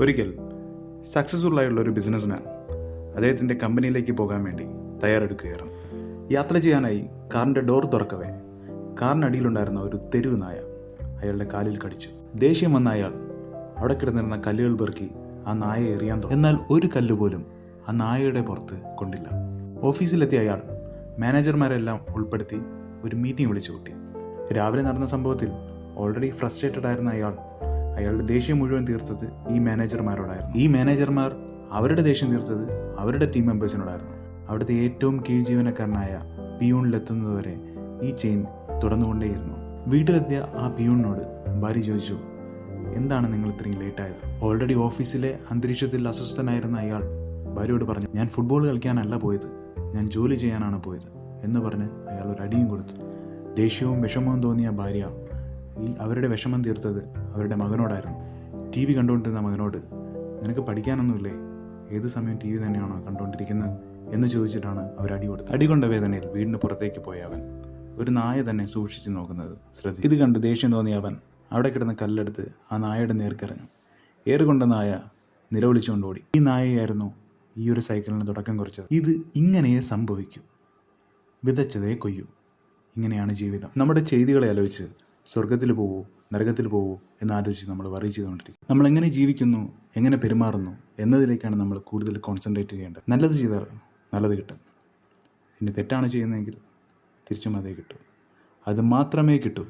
ഒരിക്കൽ സക്സസ്ഫുൾ ആയുള്ള ഒരു ബിസിനസ്മാൻ അദ്ദേഹത്തിൻ്റെ കമ്പനിയിലേക്ക് പോകാൻ വേണ്ടി തയ്യാറെടുക്കുകയായിരുന്നു. യാത്ര ചെയ്യാനായി കാറിൻ്റെ ഡോർ തുറക്കവേ കാറിനടിയിലുണ്ടായിരുന്ന ഒരു തെരുവ് നായ അയാളുടെ കാലിൽ കടിച്ചു. ദേഷ്യം വന്ന അയാൾ അവിടെ കിടന്നിരുന്ന കല്ലുകൾ പെറുക്കി ആ നായയെ എറിയാൻ തുടങ്ങി. എന്നാൽ ഒരു കല്ല് പോലും ആ നായയുടെ പുറത്ത് കൊണ്ടില്ല. ഓഫീസിലെത്തിയ അയാൾ മാനേജർമാരെല്ലാം ഉൾപ്പെടുത്തി ഒരു മീറ്റിംഗ് വിളിച്ചു കൂട്ടി. രാവിലെ നടന്ന സംഭവത്തിൽ ഓൾറെഡി ഫ്രസ്ട്രേറ്റഡ് ആയിരുന്ന അയാളുടെ ദേഷ്യം മുഴുവൻ തീർത്തത് ഈ മാനേജർമാരോടായിരുന്നു. ഈ മാനേജർമാർ അവരുടെ ദേഷ്യം തീർത്തത് അവരുടെ ടീം മെമ്പേഴ്സിനോടായിരുന്നു. അവിടുത്തെ ഏറ്റവും കീഴ് ജീവനക്കാരനായ പിയൂണിലെത്തുന്നതുവരെ ഈ ചെയിൻ തുടർന്നുകൊണ്ടേയിരുന്നു. വീട്ടിലെത്തിയ ആ പിയൂണിനോട് ഭാര്യ ചോദിച്ചു, എന്താണ് നിങ്ങൾ ഇത്രയും ലേറ്റായത്? ഓൾറെഡി ഓഫീസിലെ അന്തരീക്ഷത്തിൽ അസ്വസ്ഥനായിരുന്ന അയാൾ ഭാര്യയോട് പറഞ്ഞു, ഞാൻ ഫുട്ബോൾ കളിക്കാനല്ല പോയത്, ഞാൻ ജോലി ചെയ്യാനാണ് പോയത് എന്ന് പറഞ്ഞ് അയാൾ ഒരു അടിയും കൊടുത്തു. ദേഷ്യവും വിഷമവും തോന്നിയ ഭാര്യ അവരുടെ വിഷമം തീർത്തത് അവരുടെ മകനോടായിരുന്നു. ടി വി കണ്ടുകൊണ്ടിരുന്ന മകനോട്, നിനക്ക് പഠിക്കാനൊന്നുമില്ലേ, ഏത് സമയം ടി വി തന്നെയാണോ കണ്ടുകൊണ്ടിരിക്കുന്നത് എന്ന് ചോദിച്ചിട്ടാണ് അവർ അടി കൊടുത്തത്. അടികൊണ്ട വേദനയിൽ വീടിന് പുറത്തേക്ക് പോയ അവൻ ഒരു നായ തന്നെ സൂക്ഷിച്ചു നോക്കുന്നത് ശ്രദ്ധിച്ചു. ഇത് കണ്ട് ദേഷ്യം തോന്നിയ അവൻ അവിടെ കിടന്ന കല്ലെടുത്ത് ആ നായയുടെ നേർക്കെറിഞ്ഞു. ഏറുകൊണ്ട നായ നിലവിളിച്ചുകൊണ്ട് ഓടി. ഈ നായയായിരുന്നു ഈ ഒരു സൈക്കിളിന് തുടക്കം കുറിച്ചത്. ഇത് ഇങ്ങനെയേ സംഭവിക്കൂ, വിതച്ചതേ കൊയ്യൂ. ഇങ്ങനെയാണ് ജീവിതം. നമ്മുടെ ചെയ്തികളെ ആലോചിച്ച് സ്വർഗത്തിൽ പോവൂ നരകത്തിൽ പോവൂ എന്നാലോചിച്ച് നമ്മൾ വറി ചെയ്തുകൊണ്ടിരിക്കും. നമ്മൾ എങ്ങനെ ജീവിക്കുന്നു, എങ്ങനെ പെരുമാറുന്നു എന്നതിലേക്കാണ് നമ്മൾ കൂടുതൽ കോൺസെൻട്രേറ്റ് ചെയ്യേണ്ടത്. നല്ലത് ചെയ്താൽ നല്ലത് കിട്ടും. ഇനി തെറ്റാണ് ചെയ്യുന്നതെങ്കിൽ തിരിച്ചും അതേ കിട്ടും. അത് മാത്രമേ കിട്ടൂ.